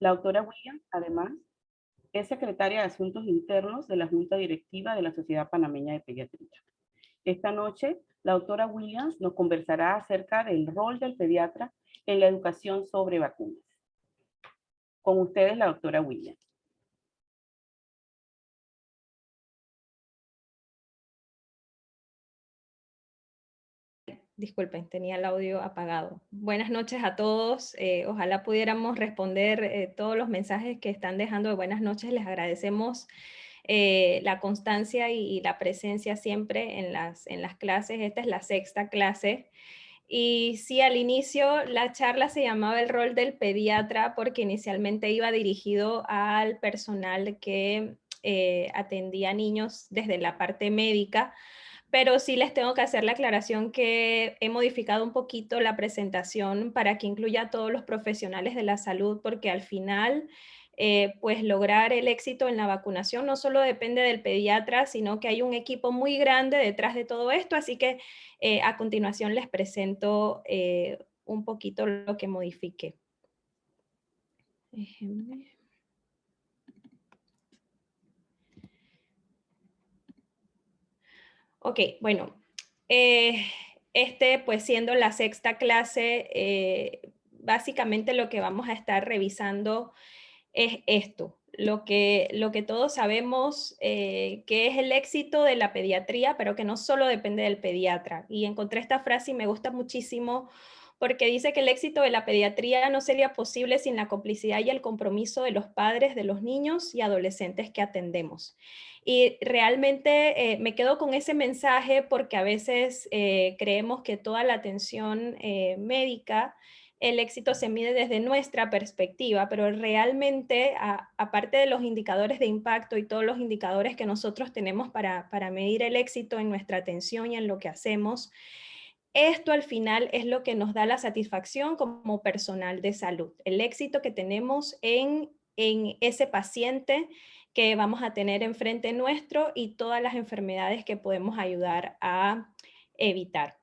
La doctora Williams, además, es secretaria de Asuntos Internos de la Junta Directiva de la Sociedad Panameña de Pediatría. Esta noche, la doctora Williams nos conversará acerca del rol del pediatra en la educación sobre vacunas. Con ustedes, la doctora Williams. Disculpen, tenía el audio apagado. Buenas noches a todos. Ojalá pudiéramos responder todos los mensajes que están dejando de buenas noches. Les agradecemos la constancia y la presencia siempre en las clases. Esta es la sexta clase. Y sí, al inicio la charla se llamaba el rol del pediatra porque inicialmente iba dirigido al personal que atendía niños desde la parte médica, pero sí les tengo que hacer la aclaración que he modificado un poquito la presentación para que incluya a todos los profesionales de la salud, porque al final, pues lograr el éxito en la vacunación no solo depende del pediatra, sino que hay un equipo muy grande detrás de todo esto, así que a continuación les presento un poquito lo que modifiqué. Déjenme. Ok, bueno, pues siendo la sexta clase, básicamente lo que vamos a estar revisando es esto, lo que todos sabemos que es el éxito de la pediatría, pero que no solo depende del pediatra. Y encontré esta frase y me gusta muchísimo porque dice que el éxito de la pediatría no sería posible sin la complicidad y el compromiso de los padres de los niños y adolescentes que atendemos. Y realmente me quedo con ese mensaje porque a veces creemos que toda la atención médica, el éxito se mide desde nuestra perspectiva, pero realmente, aparte de los indicadores de impacto y todos los indicadores que nosotros tenemos para medir el éxito en nuestra atención y en lo que hacemos, esto al final es lo que nos da la satisfacción como personal de salud, el éxito que tenemos en ese paciente que vamos a tener enfrente nuestro y todas las enfermedades que podemos ayudar a evitar.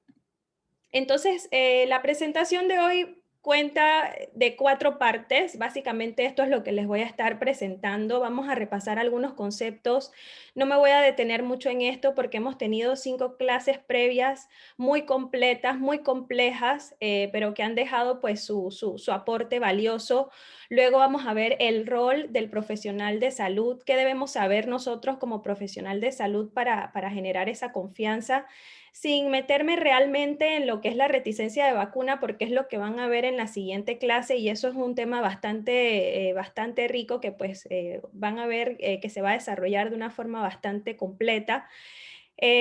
Entonces, la presentación de hoy cuenta de 4 partes. Básicamente esto es lo que les voy a estar presentando. Vamos a repasar algunos conceptos. No me voy a detener mucho en esto porque hemos tenido 5 clases previas muy completas, muy complejas, pero que han dejado pues su aporte valioso. Luego vamos a ver el rol del profesional de salud, qué debemos saber nosotros como profesional de salud para generar esa confianza, sin meterme realmente en lo que es la reticencia de vacuna, porque es lo que van a ver en la siguiente clase y eso es un tema bastante rico que pues van a ver que se va a desarrollar de una forma bastante completa.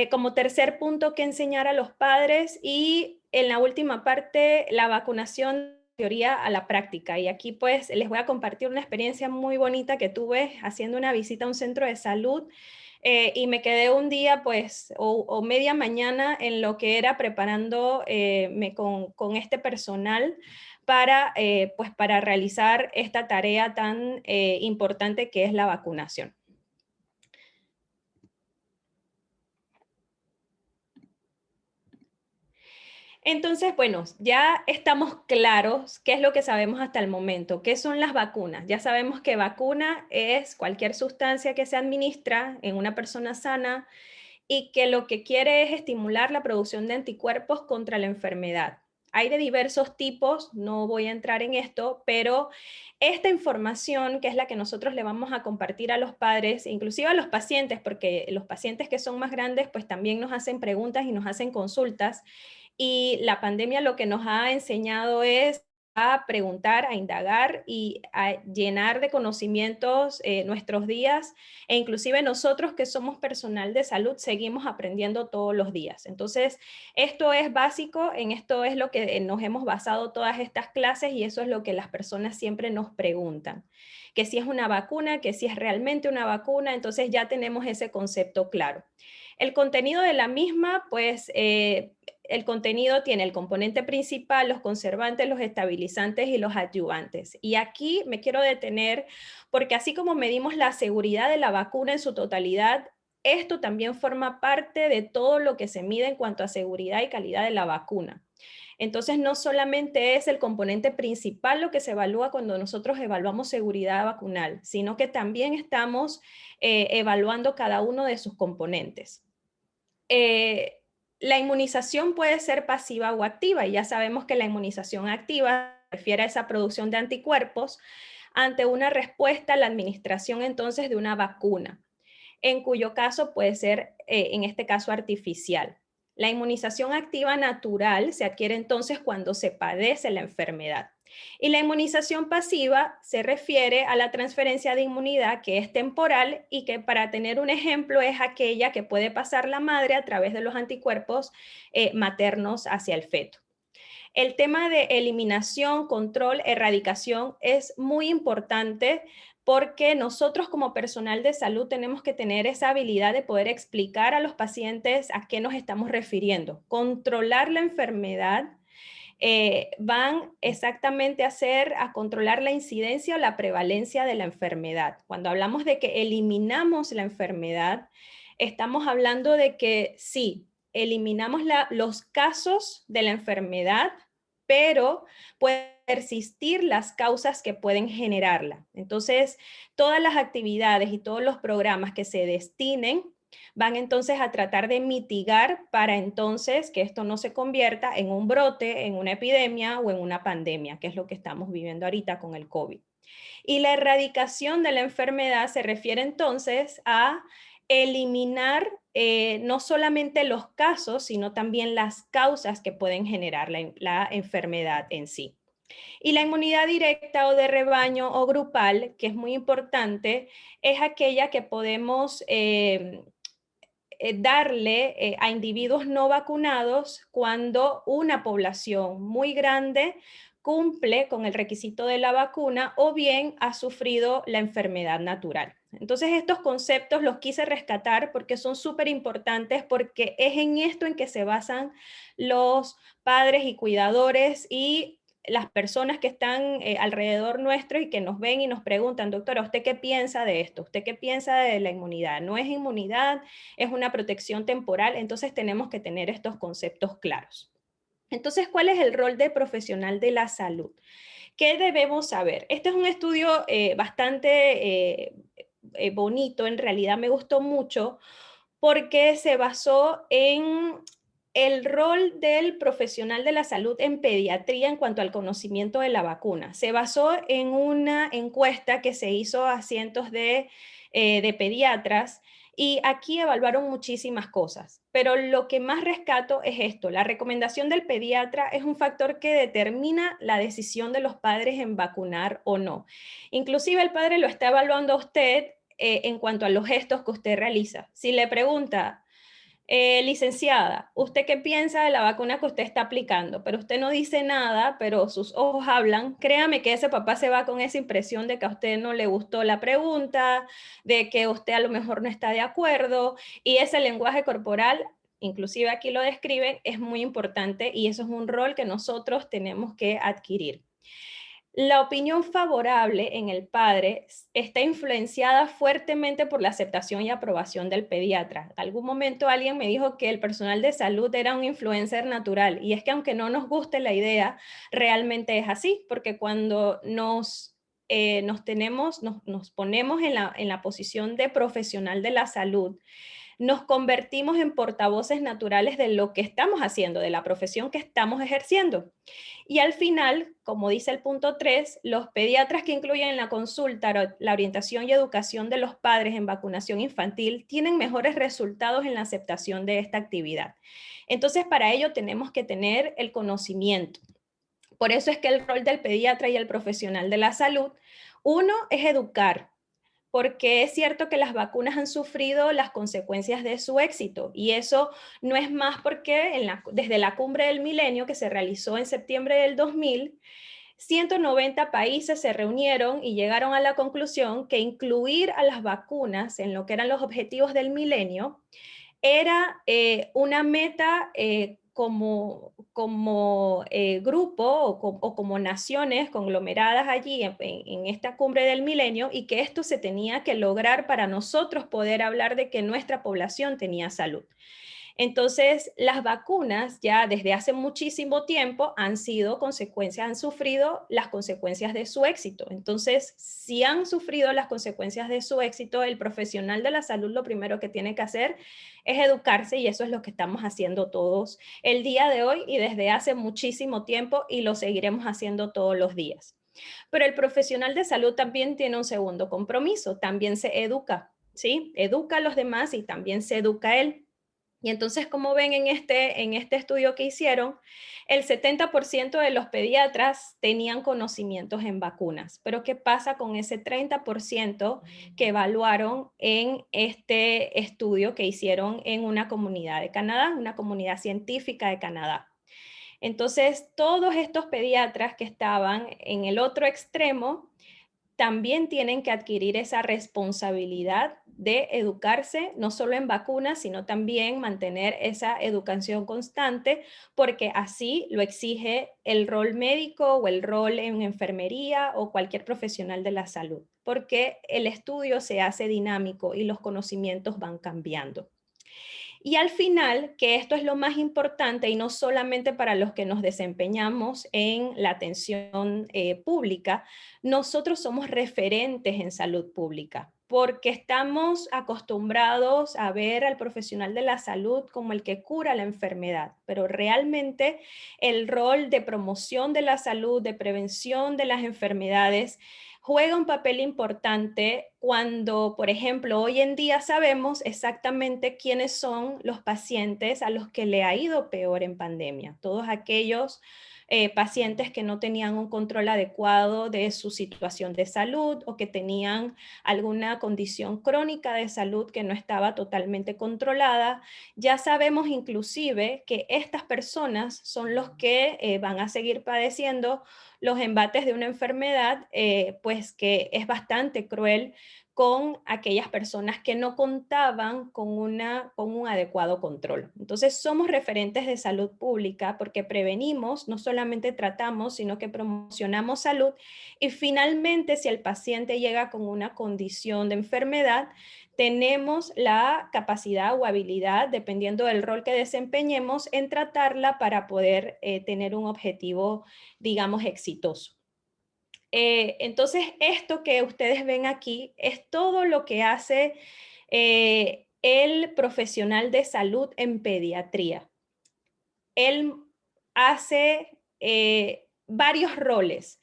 Como tercer punto, que enseñar a los padres y en la última parte, la vacunación teoría a la práctica. Y aquí pues les voy a compartir una experiencia muy bonita que tuve haciendo una visita a un centro de salud. Y me quedé un día, pues, o media mañana en lo que era preparando con este personal pues, para realizar esta tarea tan importante que es la vacunación. Entonces, bueno, ya estamos claros qué es lo que sabemos hasta el momento, qué son las vacunas. Ya sabemos que vacuna es cualquier sustancia que se administra en una persona sana y que lo que quiere es estimular la producción de anticuerpos contra la enfermedad. Hay de diversos tipos, no voy a entrar en esto, pero esta información, que es la que nosotros le vamos a compartir a los padres, inclusive a los pacientes, porque los pacientes que son más grandes, pues también nos hacen preguntas y nos hacen consultas, y la pandemia lo que nos ha enseñado es a preguntar, a indagar y a llenar de conocimientos nuestros días, e inclusive nosotros que somos personal de salud seguimos aprendiendo todos los días. Entonces, esto es básico, en esto es lo que nos hemos basado todas estas clases y eso es lo que las personas siempre nos preguntan, que si es una vacuna, que si es realmente una vacuna, entonces ya tenemos ese concepto claro. El contenido de la misma, pues el contenido tiene el componente principal, los conservantes, los estabilizantes y los adyuvantes. Y aquí me quiero detener porque así como medimos la seguridad de la vacuna en su totalidad, esto también forma parte de todo lo que se mide en cuanto a seguridad y calidad de la vacuna. Entonces, no solamente es el componente principal lo que se evalúa cuando nosotros evaluamos seguridad vacunal, sino que también estamos evaluando cada uno de sus componentes. La inmunización puede ser pasiva o activa, y ya sabemos que la inmunización activa se refiere a esa producción de anticuerpos ante una respuesta a la administración entonces de una vacuna, en cuyo caso puede ser, en este caso, artificial. La inmunización activa natural se adquiere entonces cuando se padece la enfermedad. Y la inmunización pasiva se refiere a la transferencia de inmunidad que es temporal y que, para tener un ejemplo, es aquella que puede pasar la madre a través de los anticuerpos maternos hacia el feto. El tema de eliminación, control, erradicación es muy importante porque nosotros como personal de salud tenemos que tener esa habilidad de poder explicar a los pacientes a qué nos estamos refiriendo. Controlar la enfermedad van exactamente a controlar la incidencia o la prevalencia de la enfermedad. Cuando hablamos de que eliminamos la enfermedad, estamos hablando de que sí, eliminamos los casos de la enfermedad, pero pueden persistir las causas que pueden generarla. Entonces, todas las actividades y todos los programas que se destinen van entonces a tratar de mitigar para entonces que esto no se convierta en un brote, en una epidemia o en una pandemia, que es lo que estamos viviendo ahorita con el COVID. Y la erradicación de la enfermedad se refiere entonces a eliminar no solamente los casos, sino también las causas que pueden generar la enfermedad en sí. Y la inmunidad directa o de rebaño o grupal, que es muy importante, es aquella que podemos darle a individuos no vacunados cuando una población muy grande cumple con el requisito de la vacuna o bien ha sufrido la enfermedad natural. Entonces, estos conceptos los quise rescatar porque son súper importantes, porque es en esto en que se basan los padres y cuidadores y las personas que están alrededor nuestro y que nos ven y nos preguntan: doctora, ¿usted qué piensa de esto? ¿Usted qué piensa de la inmunidad? ¿No es inmunidad? ¿Es una protección temporal? Entonces tenemos que tener estos conceptos claros. Entonces, ¿cuál es el rol de profesional de la salud? ¿Qué debemos saber? Este es un estudio bastante bonito, en realidad me gustó mucho porque se basó en el rol del profesional de la salud en pediatría en cuanto al conocimiento de la vacuna. Se basó en una encuesta que se hizo a cientos de pediatras y aquí evaluaron muchísimas cosas, pero lo que más rescato es esto: la recomendación del pediatra es un factor que determina la decisión de los padres en vacunar o no. Inclusive el padre lo está evaluando a usted en cuanto a los gestos que usted realiza. Si le pregunta: licenciada, ¿usted qué piensa de la vacuna que usted está aplicando? Pero usted no dice nada, pero sus ojos hablan. Créame que ese papá se va con esa impresión de que a usted no le gustó la pregunta, de que usted a lo mejor no está de acuerdo, y ese lenguaje corporal, inclusive aquí lo describen, es muy importante y eso es un rol que nosotros tenemos que adquirir. La opinión favorable en el padre está influenciada fuertemente por la aceptación y aprobación del pediatra. En algún momento alguien me dijo que el personal de salud era un influencer natural, y es que aunque no nos guste la idea, realmente es así, porque cuando nos ponemos en la posición de profesional de la salud, nos convertimos en portavoces naturales de lo que estamos haciendo, de la profesión que estamos ejerciendo. Y al final, como dice el punto 3, los pediatras que incluyen en la consulta la orientación y educación de los padres en vacunación infantil tienen mejores resultados en la aceptación de esta actividad. Entonces, para ello tenemos que tener el conocimiento. Por eso es que el rol del pediatra y el profesional de la salud, uno, es educar, porque es cierto que las vacunas han sufrido las consecuencias de su éxito, y eso no es más porque desde la cumbre del milenio que se realizó en septiembre del 2000, 190 países se reunieron y llegaron a la conclusión que incluir a las vacunas en lo que eran los objetivos del milenio era una meta como grupo o como naciones conglomeradas allí en esta cumbre del milenio, y que esto se tenía que lograr para nosotros poder hablar de que nuestra población tenía salud. Entonces, las vacunas ya desde hace muchísimo tiempo han sufrido las consecuencias de su éxito. Entonces, si han sufrido las consecuencias de su éxito, el profesional de la salud lo primero que tiene que hacer es educarse, y eso es lo que estamos haciendo todos el día de hoy y desde hace muchísimo tiempo, y lo seguiremos haciendo todos los días. Pero el profesional de salud también tiene un segundo compromiso, también se educa, ¿sí? Educa a los demás y también se educa a él. Y entonces, como ven en este estudio que hicieron, el 70% de los pediatras tenían conocimientos en vacunas. Pero ¿qué pasa con ese 30% que evaluaron en este estudio que hicieron en una comunidad de Canadá, una comunidad científica de Canadá? Entonces, todos estos pediatras que estaban en el otro extremo también tienen que adquirir esa responsabilidad de educarse, no solo en vacunas, sino también mantener esa educación constante, porque así lo exige el rol médico o el rol en enfermería o cualquier profesional de la salud, porque el estudio se hace dinámico y los conocimientos van cambiando. Y al final, que esto es lo más importante y no solamente para los que nos desempeñamos en la atención pública, nosotros somos referentes en salud pública porque estamos acostumbrados a ver al profesional de la salud como el que cura la enfermedad, pero realmente el rol de promoción de la salud, de prevención de las enfermedades, juega un papel importante cuando, por ejemplo, hoy en día sabemos exactamente quiénes son los pacientes a los que le ha ido peor en pandemia. Todos aquellos pacientes que no tenían un control adecuado de su situación de salud o que tenían alguna condición crónica de salud que no estaba totalmente controlada. Ya sabemos inclusive que estas personas son los que van a seguir padeciendo los embates de una enfermedad, pues que es bastante cruel con aquellas personas que no contaban con un adecuado control. Entonces, somos referentes de salud pública porque prevenimos, no solamente tratamos, sino que promocionamos salud. Y finalmente, si el paciente llega con una condición de enfermedad, tenemos la capacidad o habilidad, dependiendo del rol que desempeñemos, en tratarla para poder tener un objetivo, digamos, exitoso. Entonces, esto que ustedes ven aquí es todo lo que hace el profesional de salud en pediatría. Él hace varios roles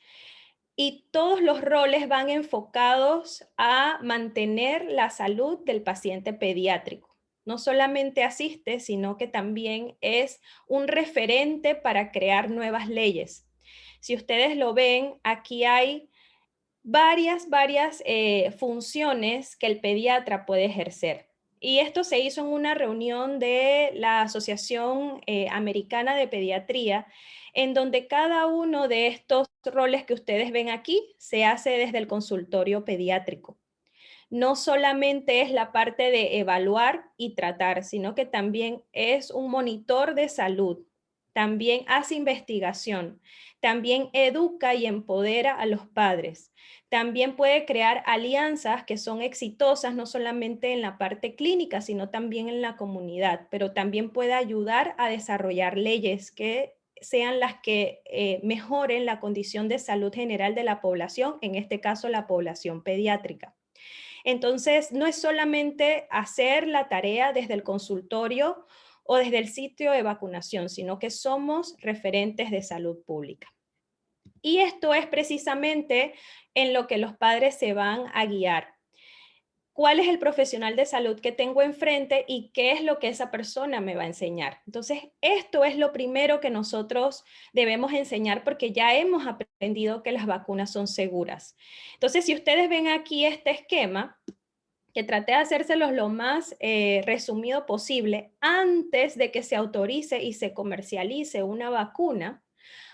y todos los roles van enfocados a mantener la salud del paciente pediátrico. No solamente asiste, sino que también es un referente para crear nuevas leyes. Si ustedes lo ven, aquí hay varias funciones que el pediatra puede ejercer. Y esto se hizo en una reunión de la Asociación Americana de Pediatría, en donde cada uno de estos roles que ustedes ven aquí se hace desde el consultorio pediátrico. No solamente es la parte de evaluar y tratar, sino que también es un monitor de salud, también hace investigación, también educa y empodera a los padres, también puede crear alianzas que son exitosas no solamente en la parte clínica, sino también en la comunidad, pero también puede ayudar a desarrollar leyes que sean las que mejoren la condición de salud general de la población, en este caso la población pediátrica. Entonces, no es solamente hacer la tarea desde el consultorio o desde el sitio de vacunación, sino que somos referentes de salud pública. Y esto es precisamente en lo que los padres se van a guiar. ¿Cuál es el profesional de salud que tengo enfrente y qué es lo que esa persona me va a enseñar? Entonces, esto es lo primero que nosotros debemos enseñar porque ya hemos aprendido que las vacunas son seguras. Entonces, si ustedes ven aquí este esquema, que traté de hacérselos lo más resumido posible, antes de que se autorice y se comercialice una vacuna,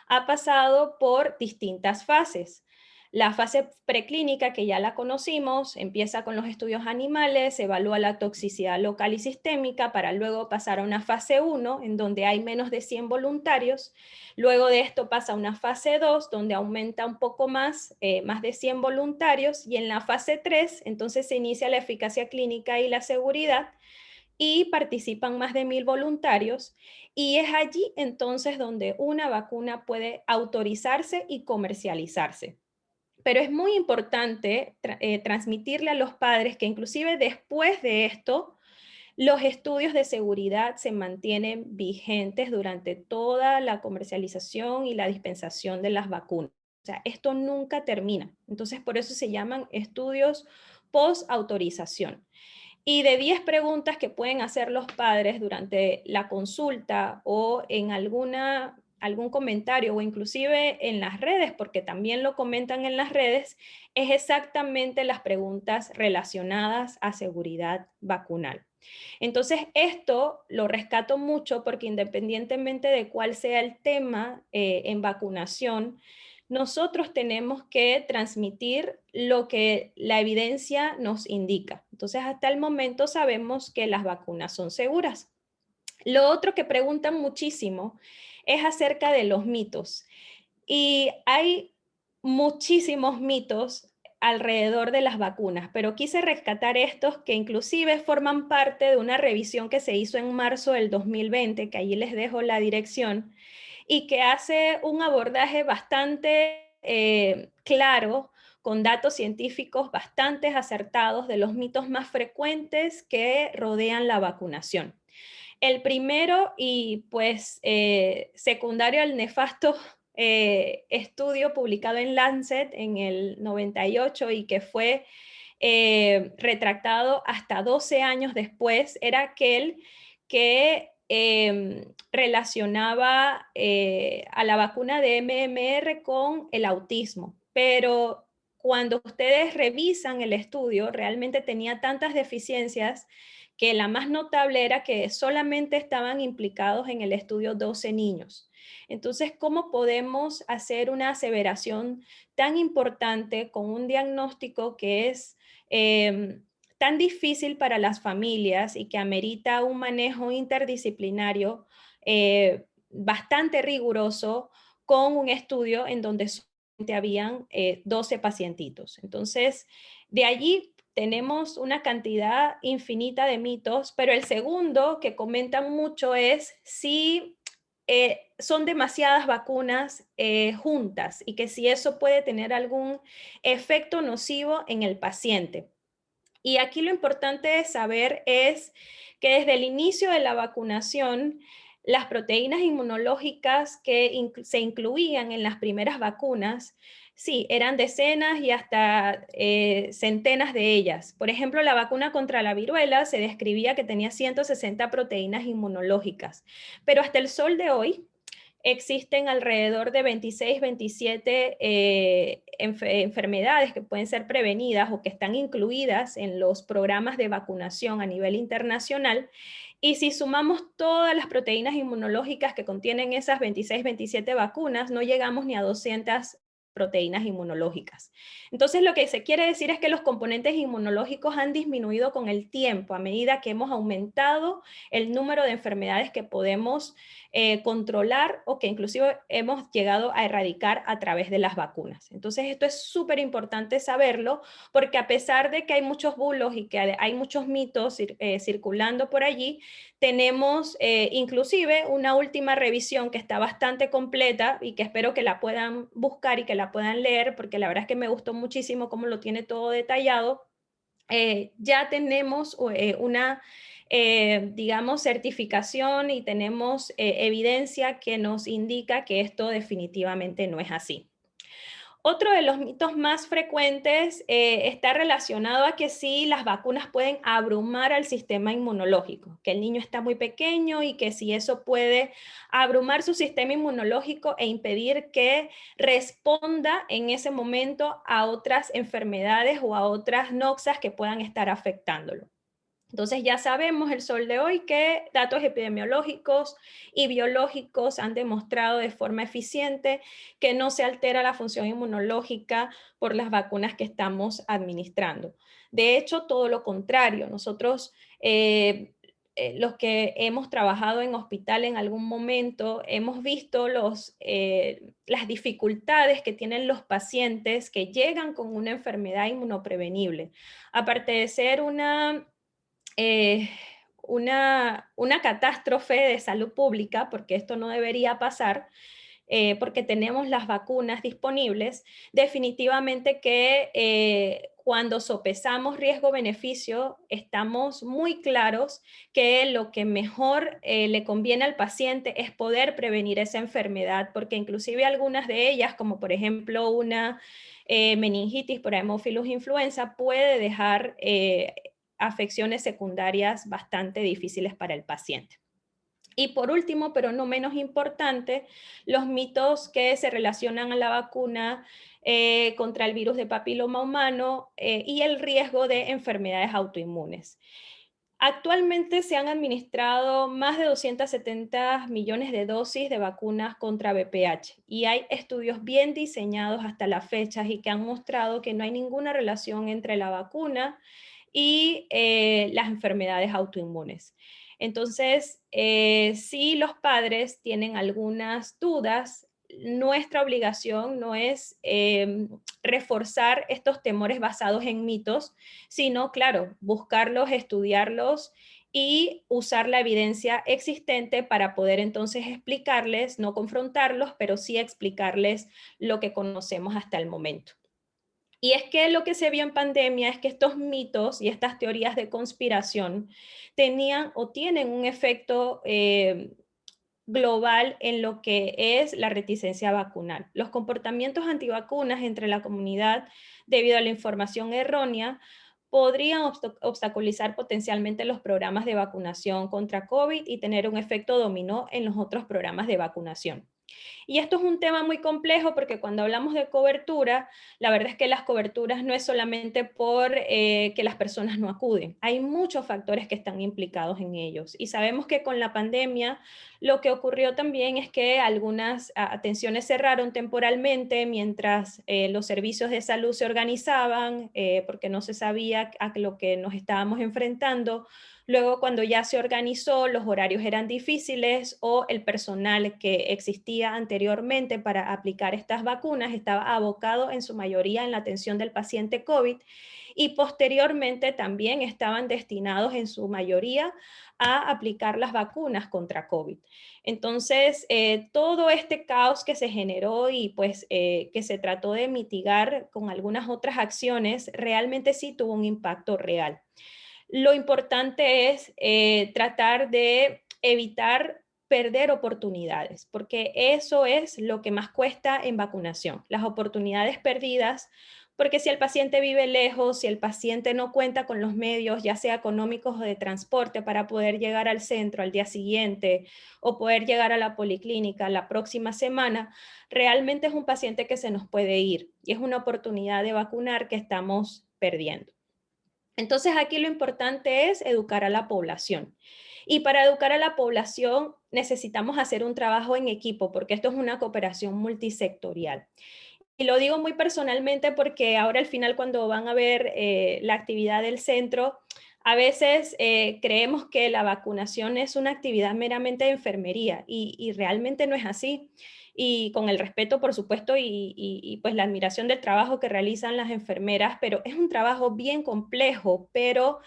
ha pasado por distintas fases. La fase preclínica, que ya la conocimos, empieza con los estudios animales, se evalúa la toxicidad local y sistémica para luego pasar a una fase 1, en donde hay menos de 100 voluntarios. Luego de esto pasa a una fase 2, donde aumenta un poco más, más de 100 voluntarios. Y en la fase 3, entonces se inicia la eficacia clínica y la seguridad. y participan más de 1000 voluntarios, y es allí entonces donde una vacuna puede autorizarse y comercializarse. Pero es muy importante transmitirle a los padres que inclusive después de esto, los estudios de seguridad se mantienen vigentes durante toda la comercialización y la dispensación de las vacunas. O sea, esto nunca termina. Entonces, por eso se llaman estudios post-autorización. Y de 10 preguntas que pueden hacer los padres durante la consulta o en algún comentario o inclusive en las redes, porque también lo comentan en las redes, es exactamente las preguntas relacionadas a seguridad vacunal. Entonces, esto lo rescato mucho porque independientemente de cuál sea el tema en vacunación, nosotros tenemos que transmitir lo que la evidencia nos indica. Entonces, hasta el momento sabemos que las vacunas son seguras. Lo otro que preguntan muchísimo es acerca de los mitos. Y hay muchísimos mitos alrededor de las vacunas, pero quise rescatar estos que inclusive forman parte de una revisión que se hizo en marzo del 2020, que allí les dejo la dirección, y que hace un abordaje bastante claro, con datos científicos bastante acertados de los mitos más frecuentes que rodean la vacunación. El primero y pues secundario al nefasto estudio publicado en Lancet en el 98 y que fue retractado hasta 12 años después, era aquel que relacionaba a la vacuna de MMR con el autismo, pero cuando ustedes revisan el estudio, realmente tenía tantas deficiencias que la más notable era que solamente estaban implicados en el estudio 12 niños. Entonces, ¿cómo podemos hacer una aseveración tan importante con un diagnóstico que es tan difícil para las familias y que amerita un manejo interdisciplinario bastante riguroso con un estudio en donde solamente habían 12 pacientitos? Entonces, de allí tenemos una cantidad infinita de mitos, pero el segundo que comentan mucho es si son demasiadas vacunas juntas y que si eso puede tener algún efecto nocivo en el paciente. Y aquí lo importante de saber es que desde el inicio de la vacunación, las proteínas inmunológicas que se incluían en las primeras vacunas, sí, eran decenas y hasta centenas de ellas. Por ejemplo, la vacuna contra la viruela se describía que tenía 160 proteínas inmunológicas, pero hasta el sol de hoy, existen alrededor de 26, 27 enfermedades que pueden ser prevenidas o que están incluidas en los programas de vacunación a nivel internacional. Y si sumamos todas las proteínas inmunológicas que contienen esas 26, 27 vacunas, no llegamos ni a 200 proteínas inmunológicas. Entonces, lo que se quiere decir es que los componentes inmunológicos han disminuido con el tiempo a medida que hemos aumentado el número de enfermedades que podemos controlar o que inclusive hemos llegado a erradicar a través de las vacunas. Entonces, esto es súper importante saberlo porque a pesar de que hay muchos bulos y que hay muchos mitos circulando por allí, tenemos inclusive una última revisión que está bastante completa y que espero que la puedan buscar y que la puedan leer porque la verdad es que me gustó muchísimo cómo lo tiene todo detallado. Ya tenemos una digamos, certificación y tenemos evidencia que nos indica que esto definitivamente no es así. Otro de los mitos más frecuentes está relacionado a que sí, las vacunas pueden abrumar al sistema inmunológico, que el niño está muy pequeño y que si eso puede abrumar su sistema inmunológico e impedir que responda en ese momento a otras enfermedades o a otras noxas que puedan estar afectándolo. Entonces ya sabemos el sol de hoy que datos epidemiológicos y biológicos han demostrado de forma eficiente que no se altera la función inmunológica por las vacunas que estamos administrando. De hecho, todo lo contrario. Nosotros, los que hemos trabajado en hospital en algún momento, hemos visto las dificultades que tienen los pacientes que llegan con una enfermedad inmunoprevenible. Aparte de ser eh, una catástrofe de salud pública, porque esto no debería pasar, porque tenemos las vacunas disponibles, definitivamente que cuando sopesamos riesgo-beneficio, estamos muy claros que lo que mejor le conviene al paciente es poder prevenir esa enfermedad, porque inclusive algunas de ellas, como por ejemplo una meningitis por Haemophilus influenza, puede dejar afecciones secundarias bastante difíciles para el paciente. Y por último, pero no menos importante, los mitos que se relacionan a la vacuna contra el virus de papiloma humano y el riesgo de enfermedades autoinmunes. Actualmente se han administrado más de 270 millones de dosis de vacunas contra VPH y hay estudios bien diseñados hasta la fecha y que han mostrado que no hay ninguna relación entre la vacuna y las enfermedades autoinmunes. Entonces, si los padres tienen algunas dudas, nuestra obligación no es reforzar estos temores basados en mitos, sino, claro, buscarlos, estudiarlos y usar la evidencia existente para poder entonces explicarles, no confrontarlos, pero sí explicarles lo que conocemos hasta el momento. Y es que lo que se vio en pandemia es que estos mitos y estas teorías de conspiración tenían o tienen un efecto global en lo que es la reticencia vacunal. Los comportamientos antivacunas entre la comunidad debido a la información errónea podrían obstaculizar potencialmente los programas de vacunación contra COVID y tener un efecto dominó en los otros programas de vacunación. Y esto es un tema muy complejo porque cuando hablamos de cobertura, la verdad es que las coberturas no es solamente por que las personas no acuden. Hay muchos factores que están implicados en ellos. Y sabemos que con la pandemia lo que ocurrió también es que algunas atenciones cerraron temporalmente mientras los servicios de salud se organizaban porque no se sabía a lo que nos estábamos enfrentando. Luego, cuando ya se organizó, los horarios eran difíciles o el personal que existía anteriormente para aplicar estas vacunas estaba abocado en su mayoría en la atención del paciente COVID y posteriormente también estaban destinados en su mayoría a aplicar las vacunas contra COVID. Entonces, todo este caos que se generó y pues que se trató de mitigar con algunas otras acciones, realmente sí tuvo un impacto real. Lo importante es tratar de evitar perder oportunidades, porque eso es lo que más cuesta en vacunación, las oportunidades perdidas, porque si el paciente vive lejos, si el paciente no cuenta con los medios, ya sea económicos o de transporte, para poder llegar al centro al día siguiente o poder llegar a la policlínica la próxima semana, realmente es un paciente que se nos puede ir y es una oportunidad de vacunar que estamos perdiendo. Entonces aquí lo importante es educar a la población. Y para educar a la población necesitamos hacer un trabajo en equipo porque esto es una cooperación multisectorial. Y lo digo muy personalmente porque ahora al final cuando van a ver la actividad del centro, a veces creemos que la vacunación es una actividad meramente de enfermería y realmente no es así. Y con el respeto, por supuesto, pues la admiración del trabajo que realizan las enfermeras, pero es un trabajo bien complejo, pero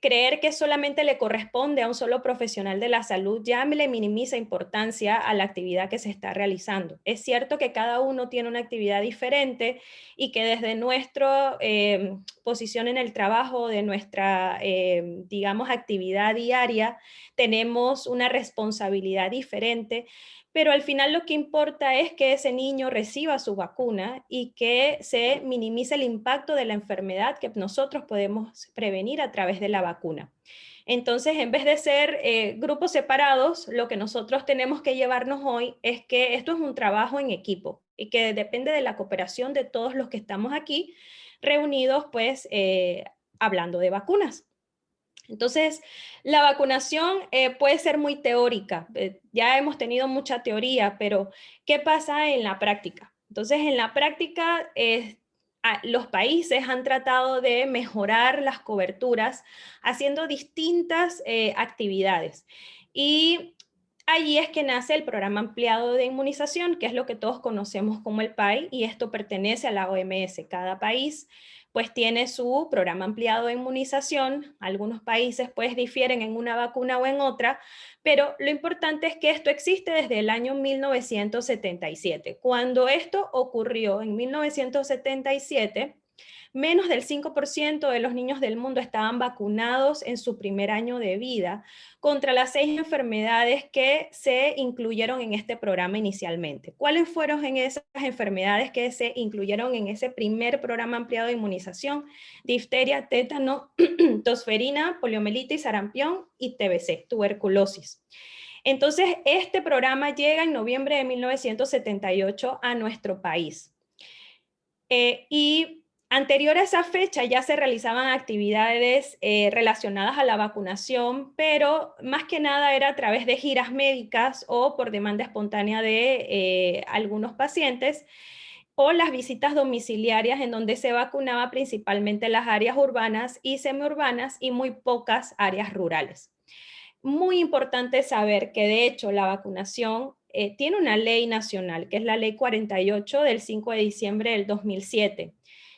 creer que solamente le corresponde a un solo profesional de la salud ya le minimiza importancia a la actividad que se está realizando. Es cierto que cada uno tiene una actividad diferente y que desde nuestra posición en el trabajo, de nuestra, digamos, actividad diaria, tenemos una responsabilidad diferente, pero al final lo que importa es que ese niño reciba su vacuna y que se minimice el impacto de la enfermedad que nosotros podemos prevenir a través de la vacuna. Entonces, en vez de ser grupos separados, lo que nosotros tenemos que llevarnos hoy es que esto es un trabajo en equipo y que depende de la cooperación de todos los que estamos aquí reunidos, pues, hablando de vacunas. Entonces, la vacunación puede ser muy teórica, ya hemos tenido mucha teoría, pero ¿qué pasa en la práctica? Entonces, en la práctica, los países han tratado de mejorar las coberturas haciendo distintas actividades. Y allí es que nace el Programa Ampliado de Inmunización, que es lo que todos conocemos como el PAI, y esto pertenece a la OMS. Cada país pues tiene su programa ampliado de inmunización. Algunos países pues difieren en una vacuna o en otra, pero lo importante es que esto existe desde el año 1977. Cuando esto ocurrió en 1977, menos del 5% de los niños del mundo estaban vacunados en su primer año de vida contra las 6 enfermedades que se incluyeron en este programa inicialmente. ¿Cuáles fueron en esas enfermedades que se incluyeron en ese primer programa ampliado de inmunización? Difteria, tétano, tosferina, poliomielitis, sarampión y TBC, tuberculosis. Entonces, este programa llega en noviembre de 1978 a nuestro país. Y anterior a esa fecha ya se realizaban actividades relacionadas a la vacunación, pero más que nada era a través de giras médicas o por demanda espontánea de algunos pacientes, o las visitas domiciliarias en donde se vacunaba principalmente las áreas urbanas y semiurbanas y muy pocas áreas rurales. Muy importante saber que de hecho la vacunación tiene una ley nacional, que es la ley 48 del 5 de diciembre del 2007.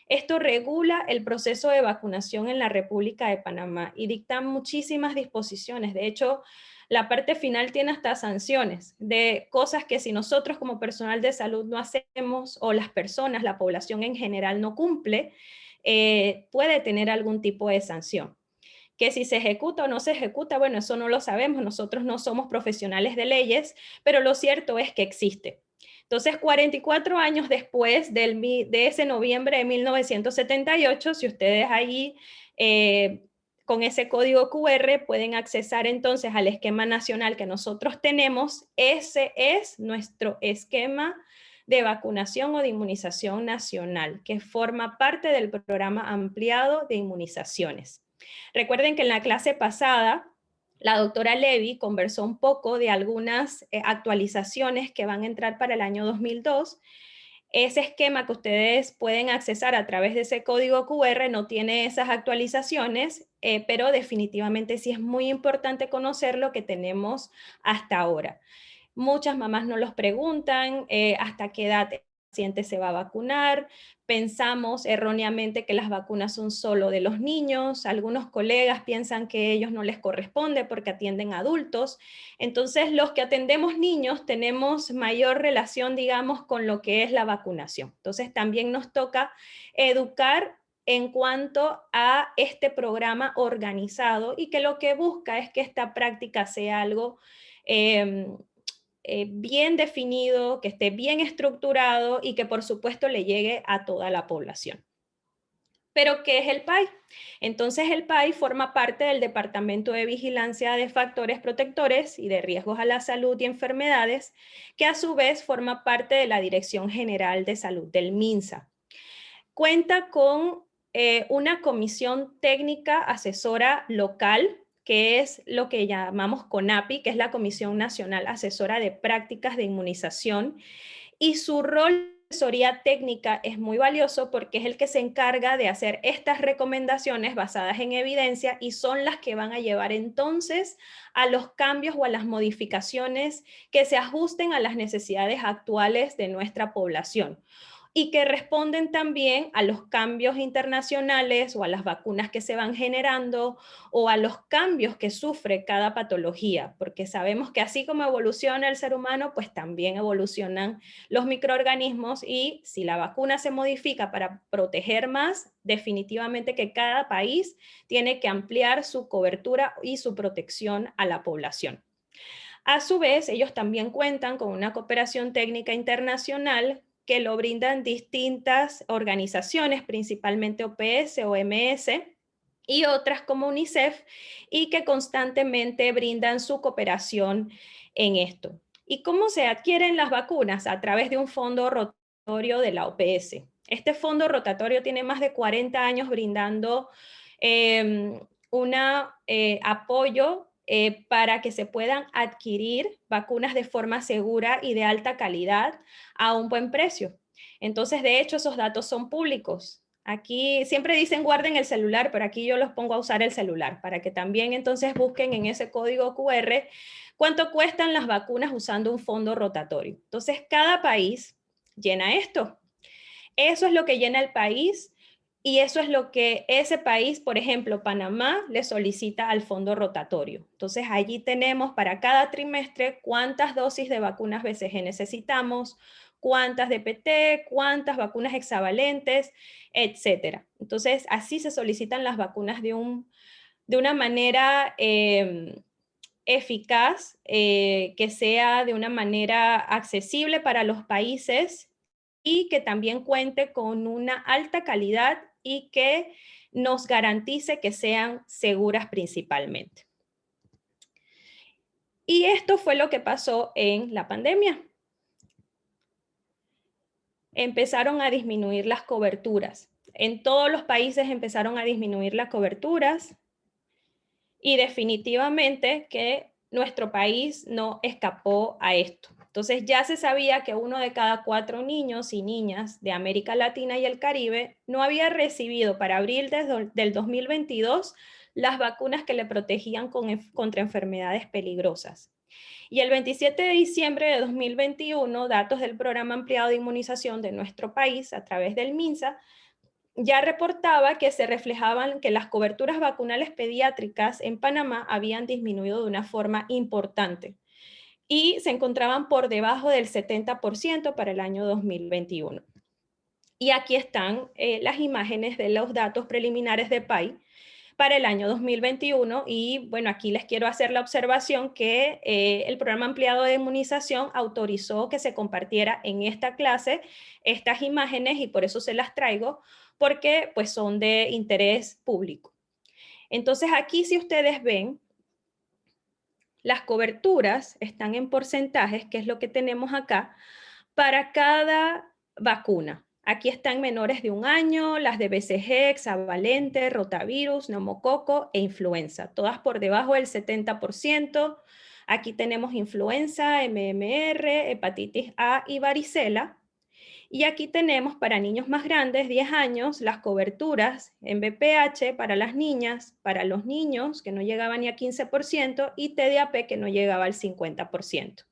Esto regula el proceso de vacunación en la República de Panamá y dicta muchísimas disposiciones. De hecho, la parte final tiene hasta sanciones de cosas que si nosotros como personal de salud no hacemos o las personas, la población en general no cumple, puede tener algún tipo de sanción. Que si se ejecuta o no se ejecuta, bueno, eso no lo sabemos, nosotros no somos profesionales de leyes, pero lo cierto es que existe. Entonces, 44 años después de ese noviembre de 1978, si ustedes ahí con ese código QR pueden accesar entonces al esquema nacional que nosotros tenemos, ese es nuestro esquema de vacunación o de inmunización nacional, que forma parte del programa ampliado de inmunizaciones. Recuerden que en la clase pasada la doctora Levy conversó un poco de algunas actualizaciones que van a entrar para el año 2002. Ese esquema que ustedes pueden accesar a través de ese código QR no tiene esas actualizaciones, pero definitivamente sí es muy importante conocer lo que tenemos hasta ahora. Muchas mamás nos los preguntan, hasta qué edad el paciente se va a vacunar. Pensamos erróneamente que las vacunas son solo de los niños. Algunos colegas piensan que a ellos no les corresponde porque atienden a adultos. Entonces, los que atendemos niños tenemos mayor relación, digamos, con lo que es la vacunación. Entonces, también nos toca educar en cuanto a este programa organizado y que lo que busca es que esta práctica sea algo bien definido, que esté bien estructurado y que por supuesto le llegue a toda la población. ¿Pero qué es el PAI? Entonces el PAI forma parte del Departamento de Vigilancia de Factores Protectores y de Riesgos a la Salud y Enfermedades, que a su vez forma parte de la Dirección General de Salud del MINSA. Cuenta con una comisión técnica asesora local, que es lo que llamamos CONAPI, que es la Comisión Nacional Asesora de Prácticas de Inmunización, y su rol de asesoría técnica es muy valioso porque es el que se encarga de hacer estas recomendaciones basadas en evidencia y son las que van a llevar entonces a los cambios o a las modificaciones que se ajusten a las necesidades actuales de nuestra población y que responden también a los cambios internacionales o a las vacunas que se van generando o a los cambios que sufre cada patología, porque sabemos que así como evoluciona el ser humano, pues también evolucionan los microorganismos y si la vacuna se modifica para proteger más, definitivamente que cada país tiene que ampliar su cobertura y su protección a la población. A su vez, ellos también cuentan con una cooperación técnica internacional que lo brindan distintas organizaciones, principalmente OPS, OMS y otras como UNICEF, y que constantemente brindan su cooperación en esto. ¿Y cómo se adquieren las vacunas? A través de un fondo rotatorio de la OPS. Este fondo rotatorio tiene más de 40 años brindando un apoyo para que se puedan adquirir vacunas de forma segura y de alta calidad a un buen precio. Entonces, de hecho, esos datos son públicos. Aquí siempre dicen guarden el celular, pero aquí yo los pongo a usar el celular para que también entonces busquen en ese código QR cuánto cuestan las vacunas usando un fondo rotatorio. Entonces, cada país llena esto. Eso es lo que llena el país y eso es lo que ese país, por ejemplo, Panamá, le solicita al fondo rotatorio. Entonces, allí tenemos para cada trimestre cuántas dosis de vacunas BCG necesitamos, cuántas DPT, cuántas vacunas hexavalentes, etcétera. Entonces, así se solicitan las vacunas de una manera eficaz, que sea de una manera accesible para los países y que también cuente con una alta calidad y que nos garantice que sean seguras principalmente. Y esto fue lo que pasó en la pandemia. Empezaron a disminuir las coberturas. En todos los países empezaron a disminuir las coberturas y definitivamente que nuestro país no escapó a esto. Entonces ya se sabía que 1 de cada 4 niños y niñas de América Latina y el Caribe no había recibido para abril del 2022 las vacunas que le protegían contra enfermedades peligrosas. Y el 27 de diciembre de 2021, datos del Programa Ampliado de Inmunización de nuestro país a través del MINSA ya reportaba que se reflejaban que las coberturas vacunales pediátricas en Panamá habían disminuido de una forma importante y se encontraban por debajo del 70% para el año 2021. Y aquí están las imágenes de los datos preliminares de PAI para el año 2021 y bueno, aquí les quiero hacer la observación que el Programa Ampliado de Inmunización autorizó que se compartiera en esta clase estas imágenes y por eso se las traigo, porque pues son de interés público. Entonces aquí si ustedes ven, las coberturas están en porcentajes, que es lo que tenemos acá, para cada vacuna. Aquí están menores de 1 año, las de BCG, hexavalente, rotavirus, neumococo e influenza, todas por debajo del 70%. Aquí tenemos influenza, MMR, hepatitis A y varicela. Y aquí tenemos para niños más grandes, 10 años, las coberturas en BPH para las niñas, para los niños que no llegaban ni a 15% y TDAP que no llegaba al 50%.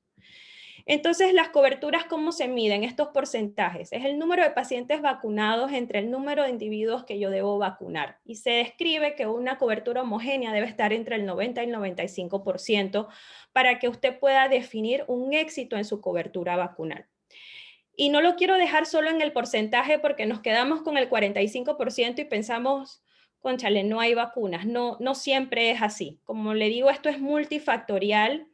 Entonces, las coberturas, ¿cómo se miden estos porcentajes? Es el número de pacientes vacunados entre el número de individuos que yo debo vacunar. Y se describe que una cobertura homogénea debe estar entre el 90 y el 95% para que usted pueda definir un éxito en su cobertura vacunal. Y no lo quiero dejar solo en el porcentaje porque nos quedamos con el 45% y pensamos, cónchale, no hay vacunas. No, no siempre es así. Como le digo, esto es multifactorial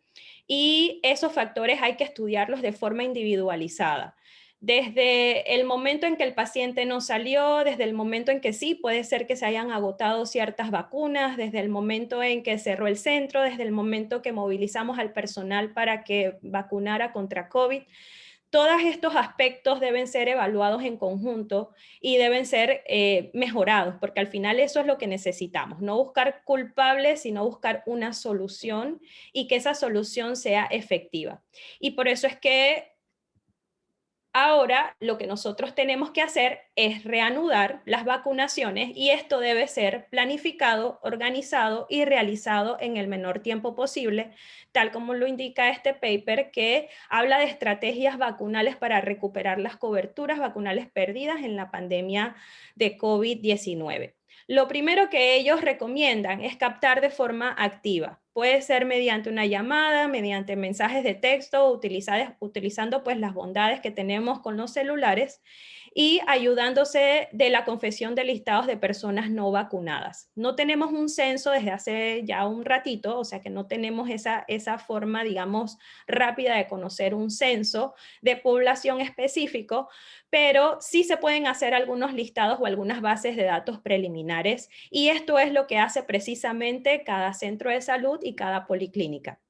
y esos factores hay que estudiarlos de forma individualizada. Desde el momento en que el paciente no salió, desde el momento en que sí, puede ser que se hayan agotado ciertas vacunas, desde el momento en que cerró el centro, desde el momento que movilizamos al personal para que vacunara contra COVID. Todos estos aspectos deben ser evaluados en conjunto y deben ser mejorados, porque al final eso es lo que necesitamos, no buscar culpables, sino buscar una solución y que esa solución sea efectiva. Y por eso es que ahora lo que nosotros tenemos que hacer es reanudar las vacunaciones y esto debe ser planificado, organizado y realizado en el menor tiempo posible, tal como lo indica este paper que habla de estrategias vacunales para recuperar las coberturas vacunales perdidas en la pandemia de COVID-19. Lo primero que ellos recomiendan es captar de forma activa. Puede ser mediante una llamada, mediante mensajes de texto, utilizando pues las bondades que tenemos con los celulares y ayudándose de la confesión de listados de personas no vacunadas. No tenemos un censo desde hace ya un ratito, o sea que no tenemos esa forma, digamos, rápida de conocer un censo de población específico, pero sí se pueden hacer algunos listados o algunas bases de datos preliminares y esto es lo que hace precisamente cada centro de salud y cada policlínica.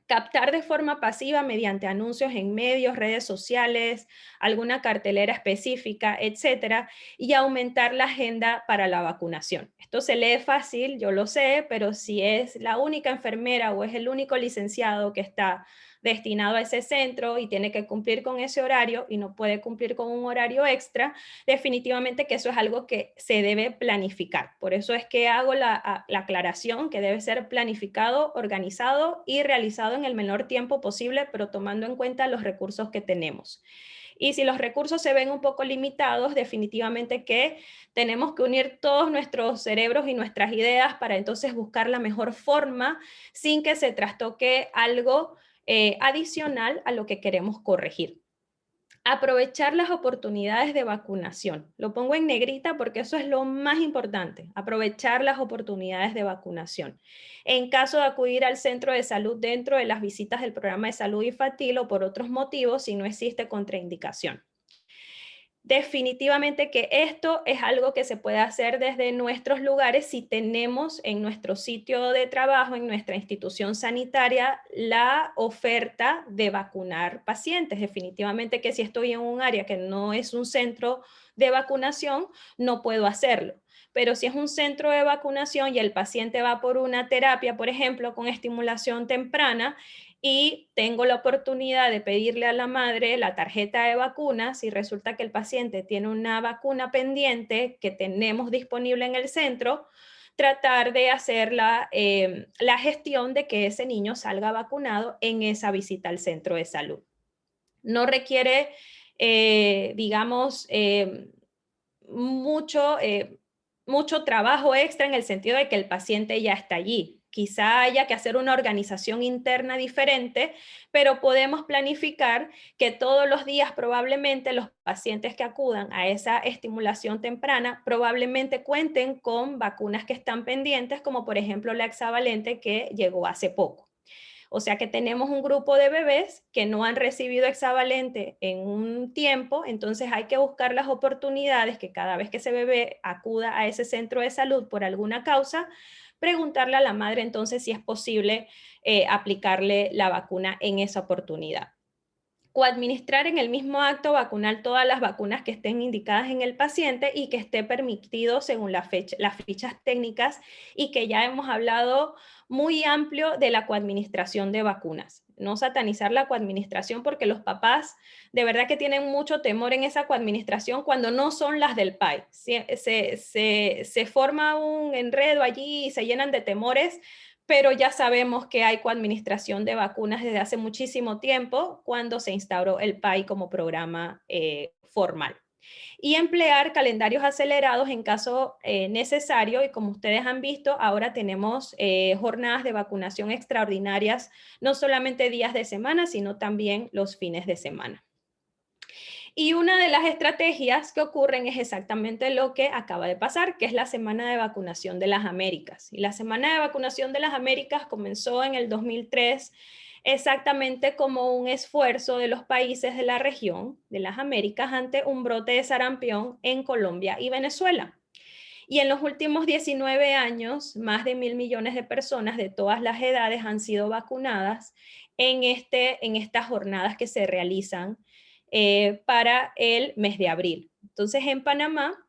Captar de forma pasiva mediante anuncios en medios, redes sociales, alguna cartelera específica, etcétera, y aumentar la agenda para la vacunación. Esto se lee fácil, yo lo sé, pero si es la única enfermera o es el único licenciado que está destinado a ese centro y tiene que cumplir con ese horario y no puede cumplir con un horario extra, definitivamente que eso es algo que se debe planificar. Por eso es que hago la aclaración que debe ser planificado, organizado y realizado en el menor tiempo posible, pero tomando en cuenta los recursos que tenemos. Y si los recursos se ven un poco limitados, definitivamente que tenemos que unir todos nuestros cerebros y nuestras ideas para entonces buscar la mejor forma sin que se trastoque algo adicional a lo que queremos corregir. Aprovechar las oportunidades de vacunación. Lo pongo en negrita porque eso es lo más importante, aprovechar las oportunidades de vacunación. En caso de acudir al centro de salud dentro de las visitas del programa de salud infantil o por otros motivos, si no existe contraindicación. Definitivamente que esto es algo que se puede hacer desde nuestros lugares si tenemos en nuestro sitio de trabajo, en nuestra institución sanitaria, la oferta de vacunar pacientes. Definitivamente que si estoy en un área que no es un centro de vacunación, no puedo hacerlo. Pero si es un centro de vacunación y el paciente va por una terapia, por ejemplo, con estimulación temprana, y tengo la oportunidad de pedirle a la madre la tarjeta de vacunas y resulta que el paciente tiene una vacuna pendiente que tenemos disponible en el centro, tratar de hacer la gestión de que ese niño salga vacunado en esa visita al centro de salud. No requiere, digamos, mucho, mucho trabajo extra en el sentido de que el paciente ya está allí. Quizá haya que hacer una organización interna diferente, pero podemos planificar que todos los días probablemente los pacientes que acudan a esa estimulación temprana probablemente cuenten con vacunas que están pendientes, como por ejemplo la hexavalente que llegó hace poco. O sea que tenemos un grupo de bebés que no han recibido hexavalente en un tiempo, entonces hay que buscar las oportunidades que cada vez que ese bebé acuda a ese centro de salud por alguna causa, preguntarle a la madre entonces si es posible aplicarle la vacuna en esa oportunidad. Coadministrar en el mismo acto, vacunar todas las vacunas que estén indicadas en el paciente y que esté permitido según las fichas técnicas y que ya hemos hablado muy amplio de la coadministración de vacunas. No satanizar la coadministración porque los papás de verdad que tienen mucho temor en esa coadministración cuando no son las del PAI. Se forma un enredo allí y se llenan de temores, pero ya sabemos que hay coadministración de vacunas desde hace muchísimo tiempo cuando se instauró el PAI como programa formal. Y emplear calendarios acelerados en caso necesario y como ustedes han visto, ahora tenemos jornadas de vacunación extraordinarias, no solamente días de semana, sino también los fines de semana. Y una de las estrategias que ocurren es exactamente lo que acaba de pasar, que es la Semana de Vacunación de las Américas. Y la Semana de Vacunación de las Américas comenzó en el 2003 exactamente como un esfuerzo de los países de la región de las Américas ante un brote de sarampión en Colombia y Venezuela. Y en los últimos 19 años, más de 1.000 millones de personas de todas las edades han sido vacunadas en estas jornadas que se realizan para el mes de abril. Entonces, en Panamá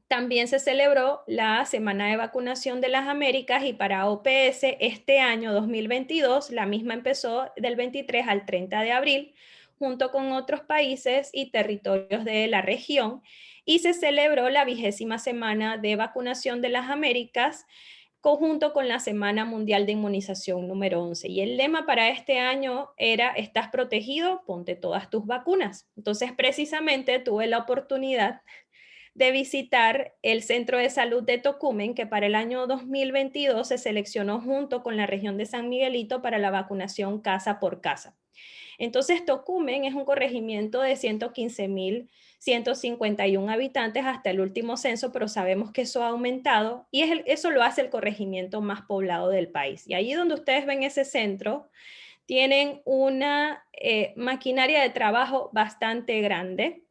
también se celebró la Semana de Vacunación de las Américas y para OPS este año 2022, la misma empezó del 23 al 30 de abril, junto con otros países y territorios de la región, y se celebró la 20ª Semana de Vacunación de las Américas, conjunto con la Semana Mundial de Inmunización número 11. Y el lema para este año era, ¿estás protegido? Ponte todas tus vacunas. Entonces, precisamente tuve la oportunidad de visitar el Centro de Salud de Tocumen, que para el año 2022 se seleccionó junto con la región de San Miguelito para la vacunación casa por casa. Entonces, Tocumen es un corregimiento de 115.151 habitantes hasta el último censo, pero sabemos que eso ha aumentado y eso lo hace el corregimiento más poblado del país. Y ahí donde ustedes ven ese centro, tienen una maquinaria de trabajo bastante grande.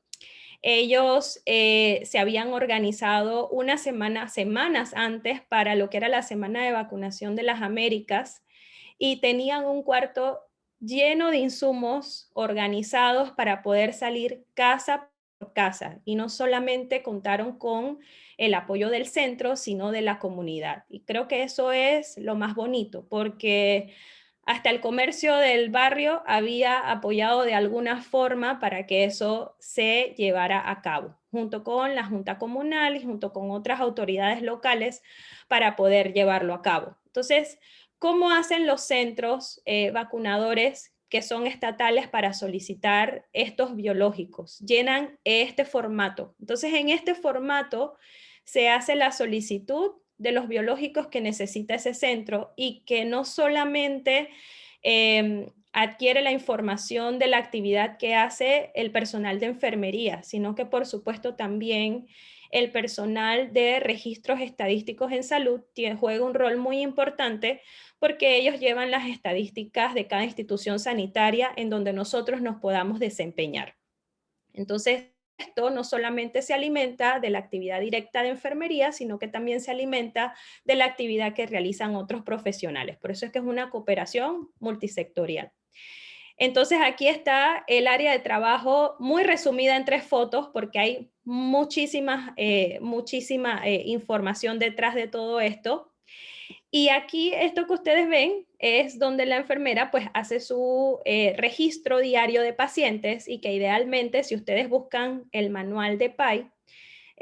Ellos se habían organizado semanas antes para lo que era la Semana de Vacunación de las Américas y tenían un cuarto lleno de insumos organizados para poder salir casa por casa. Y no solamente contaron con el apoyo del centro, sino de la comunidad. Y creo que eso es lo más bonito, porque hasta el comercio del barrio había apoyado de alguna forma para que eso se llevara a cabo, junto con la Junta Comunal y junto con otras autoridades locales para poder llevarlo a cabo. Entonces, ¿cómo hacen los centros vacunadores que son estatales para solicitar estos biológicos? Llenan este formato. Entonces, en este formato se hace la solicitud de los biológicos que necesita ese centro y que no solamente adquiere la información de la actividad que hace el personal de enfermería, sino que por supuesto también el personal de registros estadísticos en salud juega un rol muy importante porque ellos llevan las estadísticas de cada institución sanitaria en donde nosotros nos podamos desempeñar. Entonces, esto no solamente se alimenta de la actividad directa de enfermería, sino que también se alimenta de la actividad que realizan otros profesionales. Por eso es que es una cooperación multisectorial. Entonces, aquí está el área de trabajo muy resumida en 3 fotos, porque hay muchísima información detrás de todo esto. Y aquí esto que ustedes ven es donde la enfermera pues hace su registro diario de pacientes y que idealmente si ustedes buscan el manual de PAI,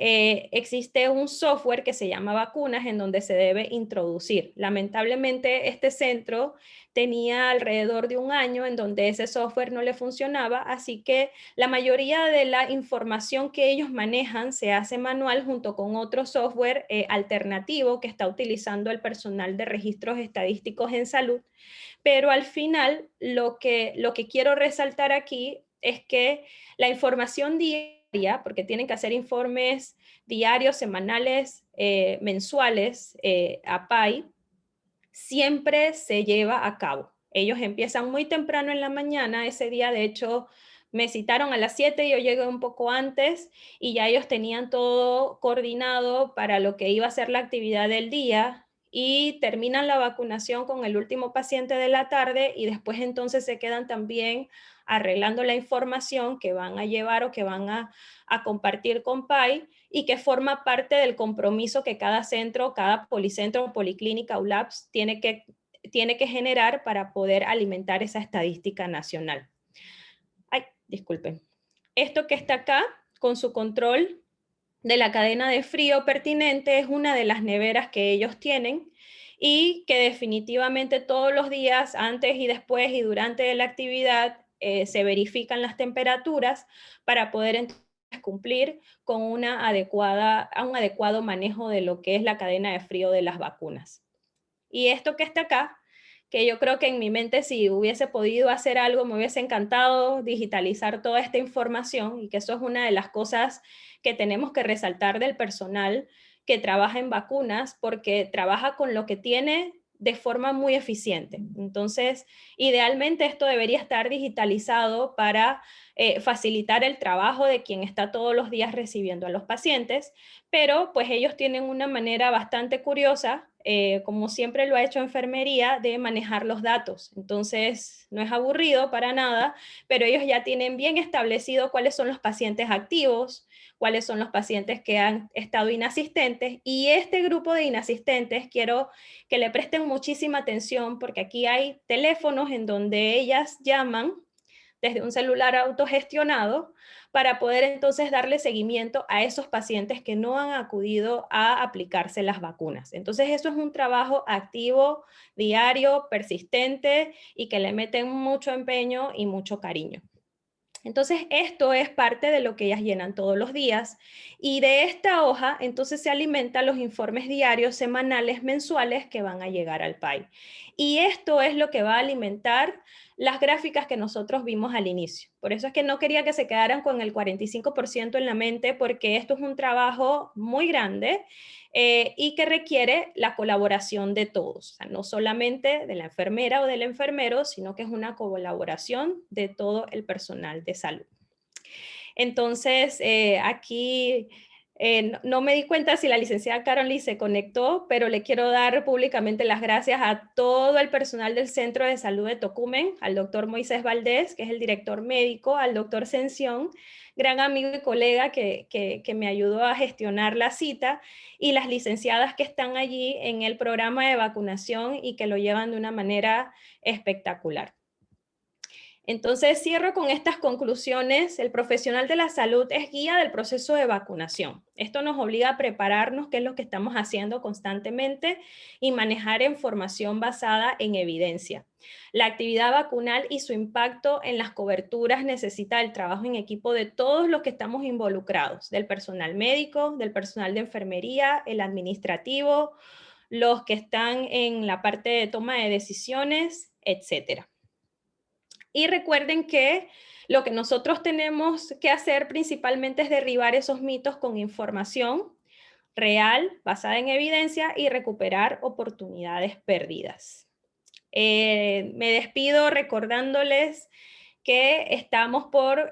existe un software que se llama Vacunas en donde se debe introducir. Lamentablemente este centro tenía alrededor de un año en donde ese software no le funcionaba, así que la mayoría de la información que ellos manejan se hace manual junto con otro software alternativo que está utilizando el personal de registros estadísticos en salud, pero al final lo que quiero resaltar aquí es que la información diaria, porque tienen que hacer informes diarios, semanales, mensuales a PAI, siempre se lleva a cabo. Ellos empiezan muy temprano en la mañana, ese día de hecho me citaron a las 7, yo llegué un poco antes y ya ellos tenían todo coordinado para lo que iba a ser la actividad del día y terminan la vacunación con el último paciente de la tarde y después entonces se quedan también arreglando la información que van a llevar o que van a compartir con PAI y que forma parte del compromiso que cada centro, cada policentro, policlínica, ULAPS tiene que generar para poder alimentar esa estadística nacional. Ay, disculpen. Esto que está acá, con su control de la cadena de frío pertinente, es una de las neveras que ellos tienen y que definitivamente todos los días, antes y después y durante la actividad, se verifican las temperaturas para poder entonces cumplir con un adecuado manejo de lo que es la cadena de frío de las vacunas. Y esto que está acá, que yo creo que en mi mente si hubiese podido hacer algo, me hubiese encantado digitalizar toda esta información y que eso es una de las cosas que tenemos que resaltar del personal que trabaja en vacunas, porque trabaja con lo que tiene de forma muy eficiente. Entonces, idealmente esto debería estar digitalizado para facilitar el trabajo de quien está todos los días recibiendo a los pacientes, pero pues ellos tienen una manera bastante curiosa, como siempre lo ha hecho enfermería, de manejar los datos. Entonces, no es aburrido para nada, pero ellos ya tienen bien establecido cuáles son los pacientes activos, cuáles son los pacientes que han estado inasistentes, y este grupo de inasistentes quiero que le presten muchísima atención porque aquí hay teléfonos en donde ellas llaman desde un celular autogestionado para poder entonces darle seguimiento a esos pacientes que no han acudido a aplicarse las vacunas. Entonces eso es un trabajo activo, diario, persistente y que le meten mucho empeño y mucho cariño. Entonces, esto es parte de lo que ellas llenan todos los días y de esta hoja entonces se alimentan los informes diarios, semanales, mensuales que van a llegar al PAI. Y esto es lo que va a alimentar las gráficas que nosotros vimos al inicio. Por eso es que no quería que se quedaran con el 45% en la mente, porque esto es un trabajo muy grande y que requiere la colaboración de todos, o sea, no solamente de la enfermera o del enfermero, sino que es una colaboración de todo el personal de salud. Entonces, aquí No me di cuenta si la licenciada Caroline se conectó, pero le quiero dar públicamente las gracias a todo el personal del Centro de Salud de Tocumen, al doctor Moisés Valdés, que es el director médico, al doctor Sención, gran amigo y colega que me ayudó a gestionar la cita, y las licenciadas que están allí en el programa de vacunación y que lo llevan de una manera espectacular. Entonces, cierro con estas conclusiones. El profesional de la salud es guía del proceso de vacunación. Esto nos obliga a prepararnos, que es lo que estamos haciendo constantemente, y manejar información basada en evidencia. La actividad vacunal y su impacto en las coberturas necesita el trabajo en equipo de todos los que estamos involucrados, del personal médico, del personal de enfermería, el administrativo, los que están en la parte de toma de decisiones, etcétera. Y recuerden que lo que nosotros tenemos que hacer principalmente es derribar esos mitos con información real, basada en evidencia, y recuperar oportunidades perdidas. Me despido recordándoles que estamos por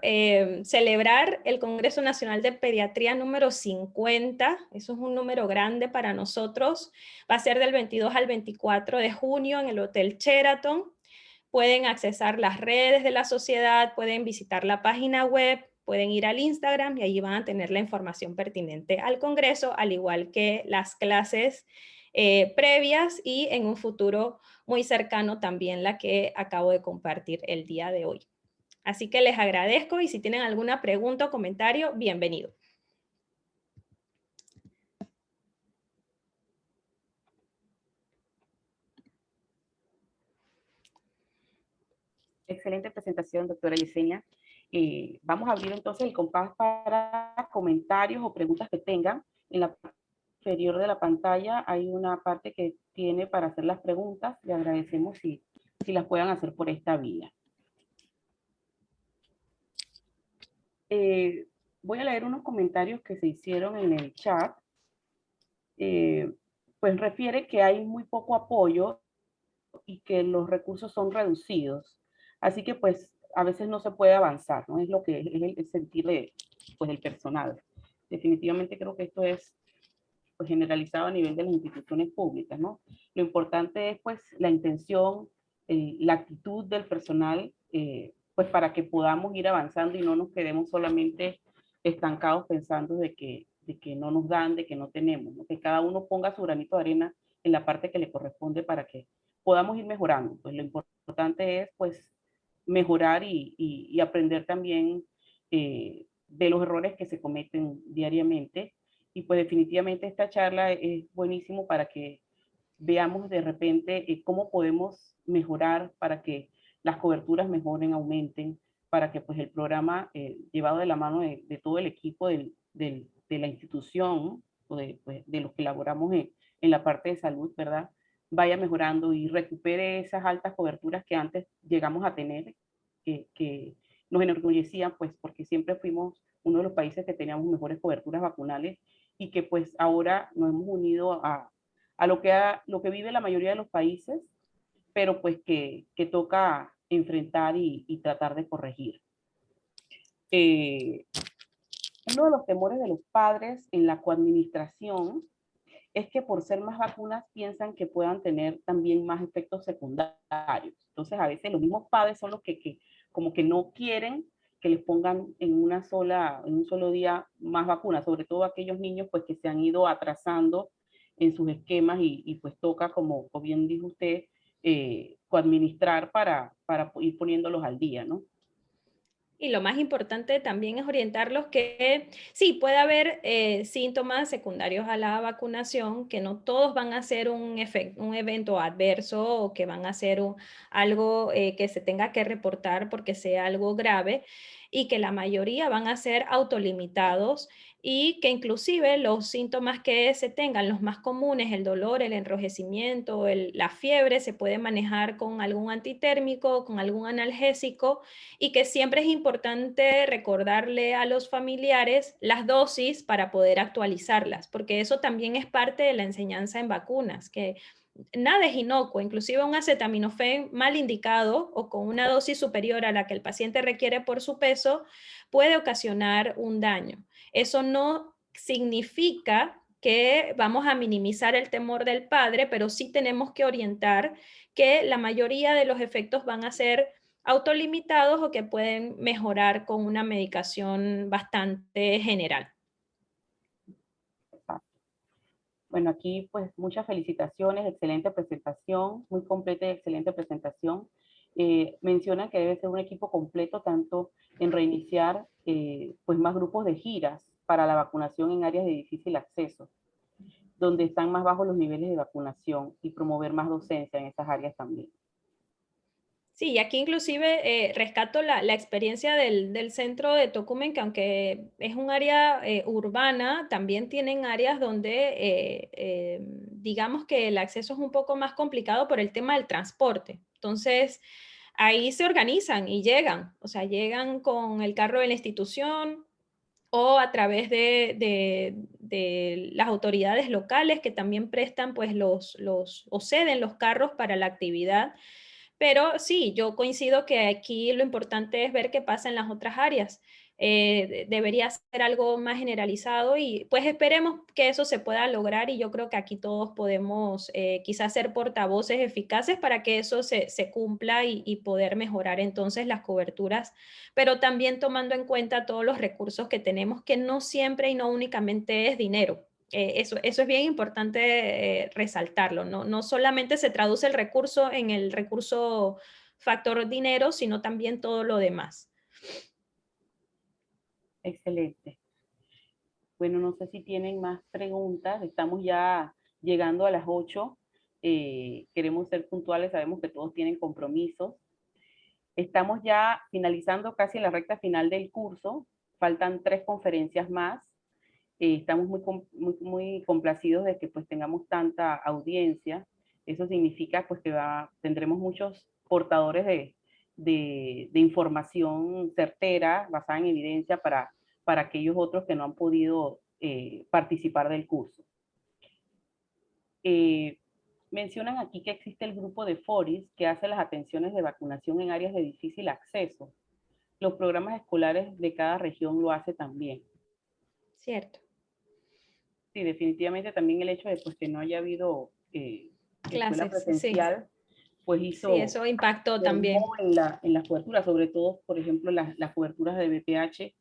celebrar el Congreso Nacional de Pediatría número 50. Eso es un número grande para nosotros. Va a ser del 22 al 24 de junio en el Hotel Sheraton. Pueden accesar las redes de la sociedad, pueden visitar la página web, pueden ir al Instagram y allí van a tener la información pertinente al Congreso, al igual que las clases previas, y en un futuro muy cercano también la que acabo de compartir el día de hoy. Así que les agradezco, y si tienen alguna pregunta o comentario, bienvenido. Excelente presentación, doctora Yesenia. Vamos a abrir entonces el compás para comentarios o preguntas que tengan. En la parte inferior de la pantalla hay una parte que tiene para hacer las preguntas. Le agradecemos si las puedan hacer por esta vía. Voy a leer unos comentarios que se hicieron en el chat. Pues refiere que hay muy poco apoyo y que los recursos son reducidos. Así que pues a veces no se puede avanzar, ¿no? Es lo que es el sentir de, pues, del personal. Definitivamente creo que esto es pues, generalizado a nivel de las instituciones públicas, ¿no? Lo importante es pues la intención, la actitud del personal, pues para que podamos ir avanzando y no nos quedemos solamente estancados pensando de que no nos dan, de que no tenemos, ¿no? Que cada uno ponga su granito de arena en la parte que le corresponde para que podamos ir mejorando. Pues lo importante es pues mejorar y aprender también de los errores que se cometen diariamente. Y pues definitivamente esta charla es buenísimo para que veamos de repente cómo podemos mejorar para que las coberturas mejoren, aumenten, para que pues el programa llevado de la mano de todo el equipo de la institución o pues, de los que elaboramos en la parte de salud, ¿verdad? Vaya mejorando y recupere esas altas coberturas que antes llegamos a tener, que nos enorgullecían, pues porque siempre fuimos uno de los países que teníamos mejores coberturas vacunales y que pues ahora nos hemos unido a lo que vive la mayoría de los países, pero pues que toca enfrentar y tratar de corregir. Uno de los temores de los padres en la coadministración es que por ser más vacunas piensan que puedan tener también más efectos secundarios. Entonces a veces los mismos padres son los que como que no quieren que les pongan en un solo día más vacunas, sobre todo aquellos niños pues que se han ido atrasando en sus esquemas y pues toca, como bien dijo usted, coadministrar para ir poniéndolos al día, ¿no? Y lo más importante también es orientarlos que sí, puede haber síntomas secundarios a la vacunación, que no todos van a ser un evento adverso o que van a ser algo que se tenga que reportar porque sea algo grave, y que la mayoría van a ser autolimitados, y que inclusive los síntomas que se tengan, los más comunes, el dolor, el enrojecimiento, la fiebre, se puede manejar con algún antitérmico, con algún analgésico, y que siempre es importante recordarle a los familiares las dosis para poder actualizarlas, porque eso también es parte de la enseñanza en vacunas, que nada es inocuo, inclusive un acetaminofén mal indicado o con una dosis superior a la que el paciente requiere por su peso puede ocasionar un daño. Eso no significa que vamos a minimizar el temor del padre, pero sí tenemos que orientar que la mayoría de los efectos van a ser autolimitados o que pueden mejorar con una medicación bastante general. Exacto. Bueno, aquí pues muchas felicitaciones, excelente presentación, muy completa y excelente presentación. Mencionan que debe ser un equipo completo tanto en reiniciar pues más grupos de giras para la vacunación en áreas de difícil acceso, donde están más bajos los niveles de vacunación y promover más docencia en esas áreas también. Sí, y aquí inclusive rescato la experiencia del centro de Tocumen, que aunque es un área urbana, también tienen áreas donde digamos que el acceso es un poco más complicado por el tema del transporte. Entonces, ahí se organizan y llegan, o sea, llegan con el carro de la institución o a través de las autoridades locales que también prestan pues o ceden los carros para la actividad. Pero sí, yo coincido que aquí lo importante es ver qué pasa en las otras áreas. Debería ser algo más generalizado y pues esperemos que eso se pueda lograr y yo creo que aquí todos podemos quizás ser portavoces eficaces para que eso se cumpla y poder mejorar entonces las coberturas, pero también tomando en cuenta todos los recursos que tenemos, que no siempre y no únicamente es dinero. Eso es bien importante resaltarlo, ¿no? No solamente se traduce el recurso en el recurso factor dinero, sino también todo lo demás. Excelente. Bueno, no sé si tienen más preguntas. Estamos ya llegando a las 8. Queremos ser puntuales, sabemos que todos tienen compromisos. Estamos ya finalizando casi la recta final del curso. Faltan 3 conferencias más. Estamos muy complacidos de que pues tengamos tanta audiencia. Eso significa pues que tendremos muchos portadores de información certera, basada en evidencia para aquellos otros que no han podido participar del curso. Mencionan aquí que existe el grupo de FORIS que hace las atenciones de vacunación en áreas de difícil acceso. Los programas escolares de cada región lo hace también. Cierto. Sí, definitivamente también el hecho de pues, que no haya habido escuela Clases, sí. presencial, pues Sí, eso impactó también. en la cobertura, sobre todo, por ejemplo, las coberturas de BPH,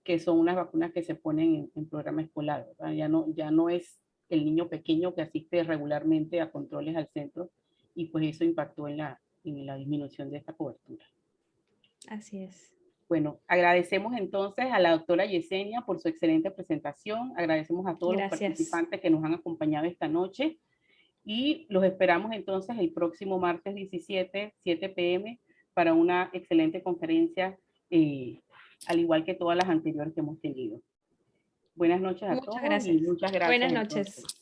que son unas vacunas que se ponen en programa escolar, ¿verdad? Ya no es el niño pequeño que asiste regularmente a controles al centro, y pues eso impactó en la disminución de esta cobertura. Así es. Bueno, agradecemos entonces a la doctora Yesenia por su excelente presentación, agradecemos a todos los Gracias. participantes que nos han acompañado esta noche, y los esperamos entonces el próximo martes 17, 7 p.m. para una excelente conferencia, al igual que todas las anteriores que hemos tenido. Buenas noches a Muchas todos y gracias. muchas gracias Buenas entonces. noches.